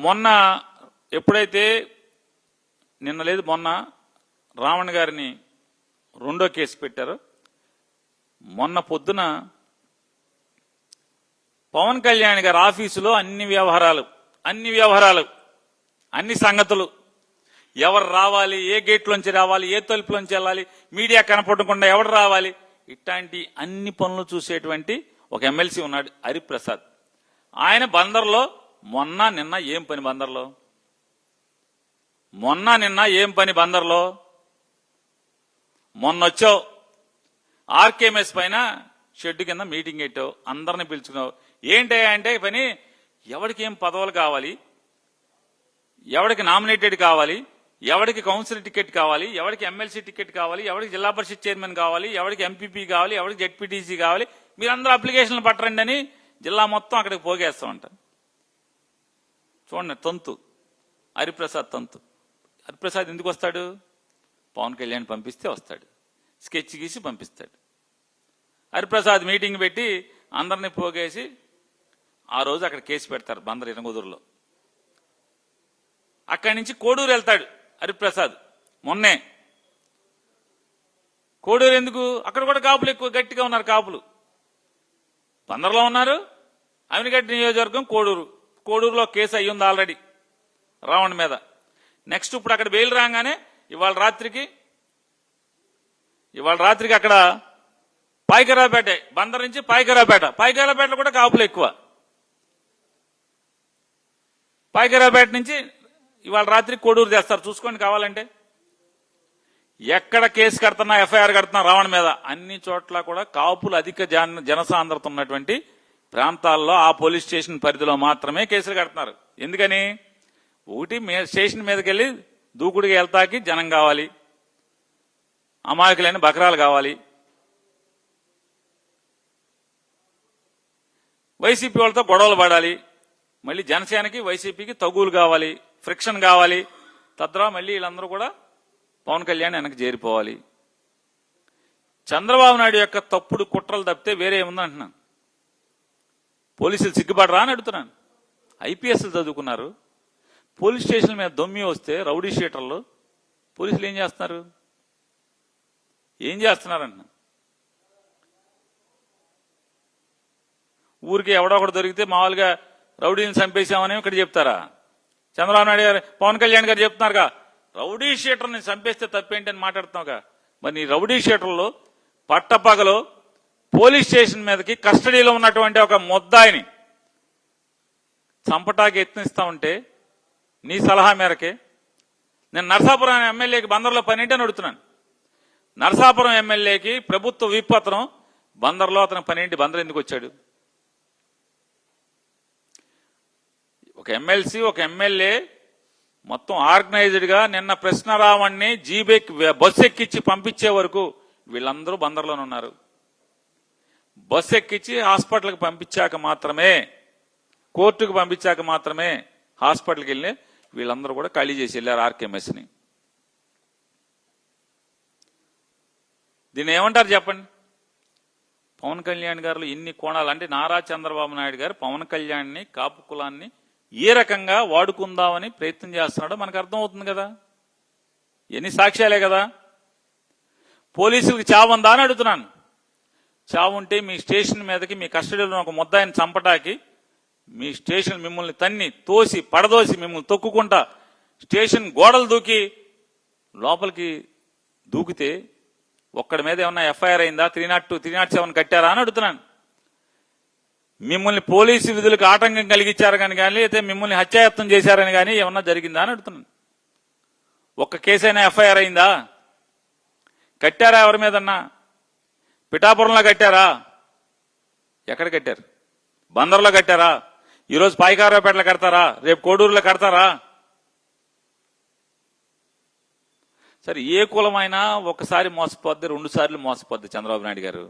మొన్న ఎప్పుడైతే నిన్న లేదు మొన్న రావణ్ గారిని రెండో కేసు పెట్టారు. మొన్న పొద్దున పవన్ కళ్యాణ్ గారి ఆఫీసులో అన్ని వ్యవహారాలు అన్ని సంగతులు, ఎవరు రావాలి, ఏ గేట్లోంచి రావాలి, ఏ తలుపులోంచి వెళ్ళాలి, మీడియా కనపడకుండా ఎవరు రావాలి, ఇట్లాంటి అన్ని పనులు చూసేటువంటి ఒక ఎమ్మెల్సీ ఉన్నాడు హరిప్రసాద్. ఆయన బందర్లో మొన్న నిన్న ఏం పని బందర్లో మొన్నొచ్చావు ఆర్కేఎంఎస్ పైన షెడ్ కింద మీటింగ్ పెట్టావు, అందరిని పిలుచుకున్నావు. ఏంటయ్యా అంటే పని, ఎవరికి ఏం పదవులు కావాలి, ఎవరికి నామినేటెడ్ కావాలి, ఎవరికి కౌన్సిల్ టికెట్ కావాలి, ఎవరికి ఎమ్మెల్సీ టికెట్ కావాలి, ఎవరికి జిల్లా పరిషత్ చైర్మన్ కావాలి, ఎవరికి ఎంపీపీ కావాలి, ఎవరికి జెడ్పీటీసీ కావాలి, మీరందరూ అప్లికేషన్లు పట్టరండి అని జిల్లా మొత్తం అక్కడికి పోగేస్తామంట. చూడండి, తంతు హరిప్రసాద్ తంతు. హరిప్రసాద్ ఎందుకు వస్తాడు? పవన్ కళ్యాణ్ పంపిస్తే వస్తాడు, స్కెచ్ గీసి పంపిస్తాడు. హరిప్రసాద్ మీటింగ్ పెట్టి అందరినీ పోగేసి ఆ రోజు అక్కడ కేసు పెడతారు బందర్ ఇరంగుదూరులో. అక్కడి నుంచి కోడూరు వెళ్తాడు హరిప్రసాద్. మొన్నే కోడూరు ఎందుకు? అక్కడ కూడా కాపులు ఎక్కువ గట్టిగా ఉన్నారు. కాపులు బందర్లో ఉన్నారు. అవినిగడ్డ నియోజకవర్గం కోడూరులో కేసు అయ్యింది ఆల్రెడీ రావణ్ మీద. నెక్స్ట్ ఇప్పుడు అక్కడ బెయిల్ రాగానే ఇవాళ రాత్రికి అక్కడ పాయకరాపేట, బందర్ నుంచి పాయకరాపేటలో కూడా కాపులు ఎక్కువ. పాయకరాపేట నుంచి ఇవాళ రాత్రి కోడూరు చేస్తారు, చూసుకోండి కావాలంటే. ఎక్కడ కేసు కడుతున్నా, ఎఫ్ఐఆర్ కడుతున్నా రావణ్ మీద, అన్ని చోట్ల కూడా కాపులు అధిక జనసాంద్రత ఉన్నటువంటి ప్రాంతాల్లో ఆ పోలీస్ స్టేషన్ పరిధిలో మాత్రమే కేసులు కడుతున్నారు. ఎందుకని? ఒకటి, స్టేషన్ మీదకి వెళ్ళి దూకుడికి వెళ్తాకి జనం కావాలి, అమాయకులైన బకరాలు కావాలి, వైసీపీ వాళ్ళతో గొడవలు పడాలి, మళ్ళీ జనసేనకి వైసీపీకి తగులు కావాలి, ఫ్రిక్షన్ కావాలి, తద్వారా మళ్ళీ వీళ్ళందరూ కూడా పవన్ కళ్యాణ్ వెనక్కి చేరిపోవాలి. చంద్రబాబు నాయుడు యొక్క తప్పుడు కుట్రలు తప్పితే వేరే ఏముందంటున్నాను. పోలీసులు సిగ్గుపడరా అని అడుగుతున్నాను. ఐపీఎస్లు చదువుకున్నారు. పోలీస్ స్టేషన్ మీద దొమ్మి వస్తే రౌడీ షీటర్లు పోలీసులు ఏం చేస్తున్నారంటున్నా. ఊరికి ఎవడో ఒకటి దొరికితే మామూలుగా రౌడీని చంపేశామని ఇక్కడ చెప్తారా? చంద్రబాబు నాయుడు గారు, పవన్ కళ్యాణ్ గారు చెప్తున్నారుగా, రౌడీ షీటర్ని చంపేస్తే తప్పేంటి అని మాట్లాడుతున్నావుగా. మరి నీ రౌడీ షీటర్లు పట్టపగలు పోలీస్ స్టేషన్ మీదకి కస్టడీలో ఉన్నటువంటి ఒక ముద్దాయిని చంపటాకి యత్నిస్తా ఉంటే నీ సలహా మేరకే నేను నరసాపురం ఎమ్మెల్యేకి బందర్లో పని అని అడుగుతున్నాను. నరసాపురం ఎమ్మెల్యేకి ప్రభుత్వ విప్ అతను బందర్లో అతని పనేంటి? బందర్ ఎందుకు వచ్చాడు? ఒక ఎమ్మెల్సీ, ఒక ఎమ్మెల్యే మొత్తం ఆర్గనైజ్డ్ గా నిన్న కృష్ణరావణ్ణి బస్సు ఎక్కించి పంపించే వరకు వీళ్ళందరూ బందర్లోనే ఉన్నారు. బస్సు ఎక్కించి హాస్పిటల్కి పంపించాక మాత్రమే, కోర్టుకు పంపించాక మాత్రమే హాస్పిటల్కి వెళ్ళి వీళ్ళందరూ కూడా ఖాళీ చేసి వెళ్ళారు ఆర్కేఎంఎస్ని. దీన్ని ఏమంటారు చెప్పండి? పవన్ కళ్యాణ్ గారు ఎన్ని కోణాలు అంటే, నారా చంద్రబాబు నాయుడు గారు పవన్ కళ్యాణ్ని, కాపు కులాన్ని ఏ రకంగా వాడుకుందామని ప్రయత్నం చేస్తున్నాడో మనకు అర్థం అవుతుంది కదా. ఎన్ని సాక్ష్యాలే కదా. పోలీసులకు చావుందా అని అడుగుతున్నాను. చావుంటే మీ స్టేషన్ మీదకి, మీ కస్టడీలో ఒక ముద్దాయిని చంపటాకి మీ స్టేషన్ మిమ్మల్ని తన్ని తోసి పడదోసి మిమ్మల్ని తొక్కుకుంటా స్టేషన్ గోడలు దూకి లోపలికి దూకితే ఒక్కడి మీద ఏమన్నా ఎఫ్ఐఆర్ అయిందా? 302, 307 కట్టారా అని అడుగుతున్నాను. మిమ్మల్ని పోలీసు విధులకు ఆటంకం కలిగించారని కానీ, అయితే మిమ్మల్ని హత్యాయత్నం చేశారని కానీ ఏమన్నా జరిగిందా అని అడుగుతున్నాను. ఒక్క కేసైనా ఎఫ్ఐఆర్ అయిందా? కట్టారా? ఎవరి మీదన్నా? పిఠాపురంలో కట్టారా? ఎక్కడ కట్టారు? బందర్లో కట్టారా? ఈరోజు పాయకారావుపేటలో కడతారా? రేపు కోడూరులో కడతారా? సరే, ఏ కులమైనా ఒకసారి మోసపోద్ది, 2 సార్లు మోసపోద్ది చంద్రబాబు నాయుడు గారు.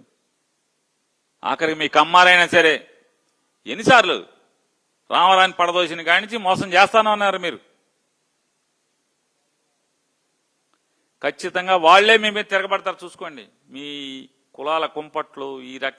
ఆఖరికి మీ కమ్మారైనా సరే ఎన్నిసార్లు రామరాని పడదోసిన కాడి నుంచి మోసం చేస్తాను అన్నారు మీరు. ఖచ్చితంగా వాళ్లే మీ మీద తిరగబడతారు. చూసుకోండి, మీ కులాల కుంపట్లు ఈ